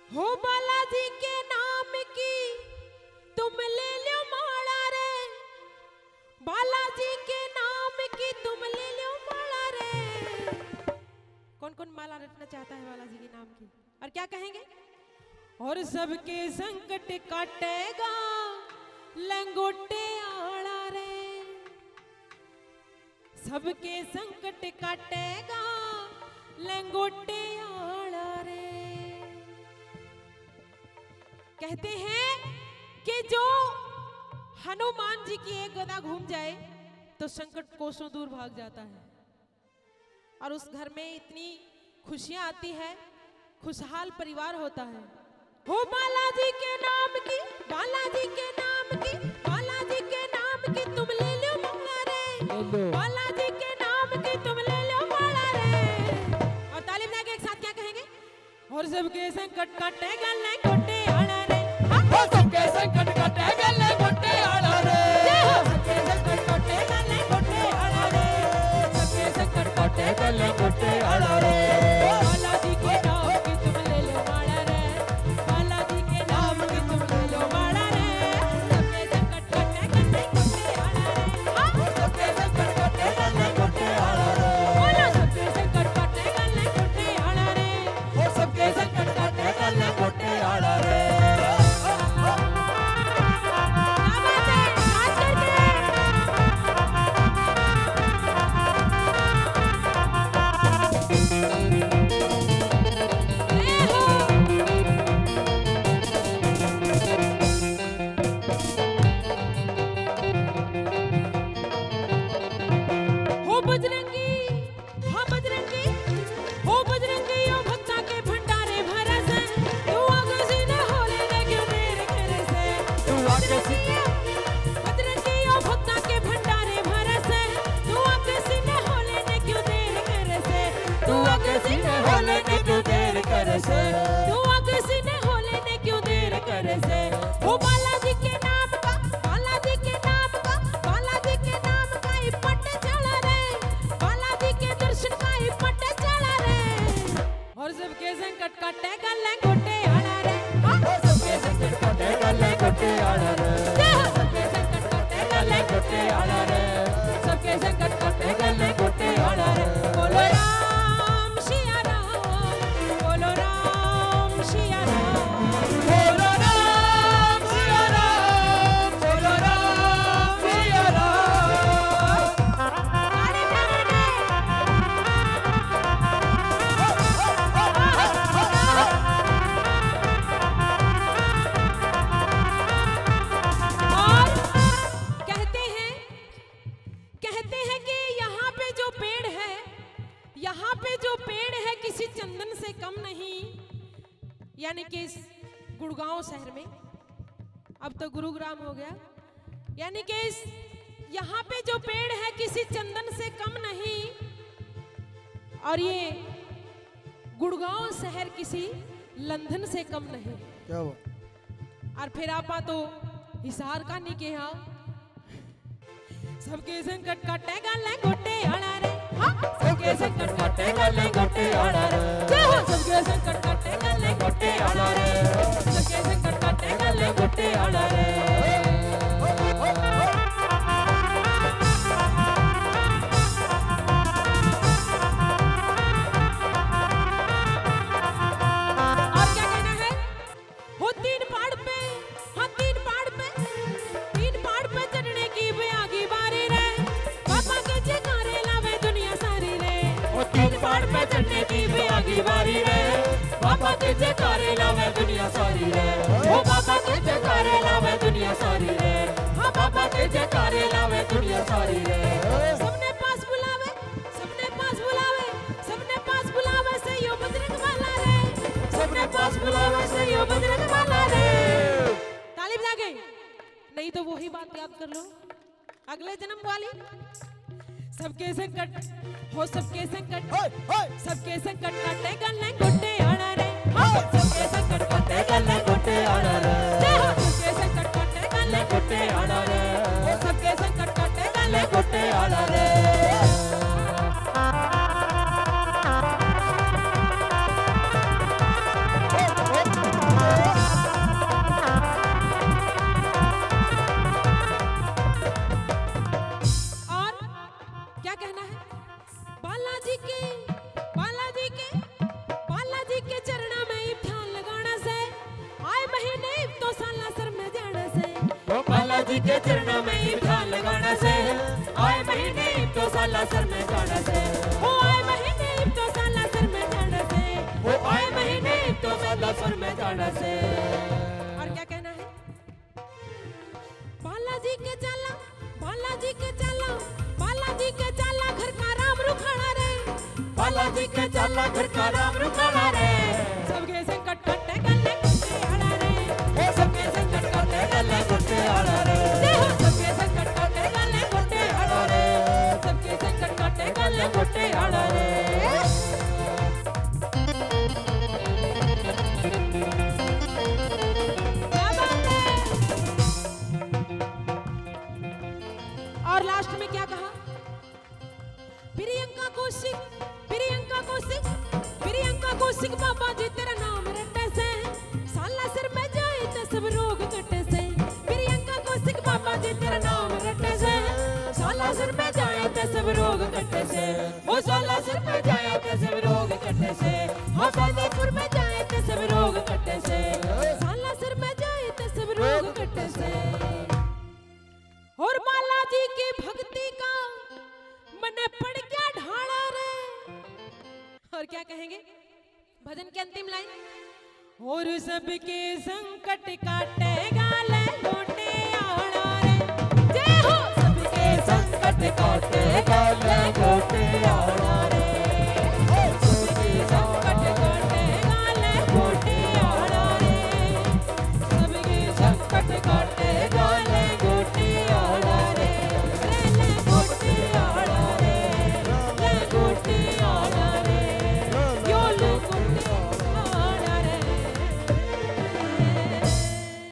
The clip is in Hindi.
हो बालाजी के नाम की तुम ले लो माला रे, बालाजी के नाम की तुम ले लो माला रे। कौन कौन माला रटना चाहता है बालाजी के नाम की? और क्या कहेंगे? और सबके संकट काटेगा लंगोटे आड़ा रे, सबके संकट काटेगा लंगोटे आड़ा रे। कहते हैं कि जो हनुमान जी की एक गदा घूम जाए तो संकट कोसों दूर भाग जाता है, और उस घर में इतनी खुशियां आती है, खुशहाल परिवार होता है। हो बालाजी के नाम की, बालाजी के नाम की, बालाजी के नाम की तुम ले लो माला रे, बालाजी के नाम की तुम ले लो माला रे। और तालीम लगा के एक साथ क्या कहेंगे? और सबके संकट काटेगा लंगोटे आड़ा रे, सबके संकट काटेगा लंगोटे आड़ा रे, सबके संकट काटेगा लंगोटे आड़ा रे, सबके संकट काटेगा लंगोटे आड़ा रे। बालाजी के नाम की तुम ले लो माला रे, बालाजी के नाम की तुम ले लो माला रे, सबके संकट काटेगा लंगोटे आड़ा रे, सबके संकट काटेगा लंगोटे आड़ा रे, बोलो सबके संकट काटेगा लंगोटे आड़ा रे, सबके संकट काटेगा लंगोटे आड़ा रे। यानी कि इस गुड़गांव शहर में, अब तो गुरुग्राम हो गया, यानी कि इस यहाँ पे जो पेड़ है किसी चंदन से कम नहीं, और ये गुड़गांव शहर किसी लंदन से कम नहीं। क्या हुआ? और फिर आपा तो हिसार का नहीं के हाँ, सबके संकट काटेगा लंगोटे आड़ा रे, सबके संकट काटेगा लंगोटे आड़ा रे, सबके संकट काटेगा लंगोटे आड़ा रे, सबके संकट काटेगा लंगोटे आड़ा रे। और क्या कहना है? हो तीन पहाड़ पे, हाँ तीन पहाड़ पे चढ़ने की बेआगी बारी रे, पापा के जयकारे लावे दुनिया सारी रे। वो तीन पहाड़ पे चढ़ने की बेआगी बारी रे, पापा के जयकारे लावे दुनिया सारी रे, ओ पापा के जयकारे लावे दुनिया सारी रे, हाँ पापा के जयकारे लावे दुनिया सारी रे। सबने पास बुलावे, सबने पास बुलावे, सबने पास बुलावे से यो बजरंग वाला रे, सबने पास बुलावे से यो बजरंग वाला रे। ताली बजा के, नहीं तो वही बात याद कर लो अगले जन्म वाली। सबके संकट हो, सबके संकट, सबके संकट काटेगा लंगोटे आड़ा रे, सबके संकट काटेगा लंगोटे आड़ा रे, सबके संकट काटेगा लंगोटे आड़ा रे, सबके संकट काटेगा लंगोटे आड़ा रे। और जी के चरणों में ही ध्यान लगाना से आए महीने तो साला सर में जाना से ओ आए महीने तो साला सर में जाना से वो आए महीने तो साला सर में जाना से। और क्या कहना है? बालाजी के चाला, बालाजी के चाला, बालाजी के चाला घर का राम रुखाड़ा रे, बालाजी के चाला घर का राम रुखाड़ा रे, सबके संकट कटे गले कुटे आड़ा रे, ओ सबके संकट काटे गले कुटे आड़ा रे, देखो सबके संकट कटे गले कुटे आड़ा रे, सबके संकट कटे गले कुटे आड़ा रे। क्या बात है? और लास्ट में क्या कहा? प्रियंका कौशिक, प्रियंका कौशिक, प्रियंका कौशिक बाबा जी तेरा नाम रटे से साला सिर में जाए तो सब रोग कटे से, प्रियंका कौशिक बाबा जी तेरा नाम रटे से साला सिर में जाए तो सब रोग कटे से, ओ साला सर में जाए तो सब रोग कटे से, हो साला सिर में जाए तो सब रोग कटे से, साला सिर में जाए तो सब रोग कटे से। और बालाजी की भक्ति का मन पड़ क्या ढाड़ा रे। और क्या कहेंगे भजन की अंतिम लाइन? और सबके संकट काटेगा ले गोटे आड़ा रे, जय हो सबके संकट काटेगा ले गोटे आड़ा रे।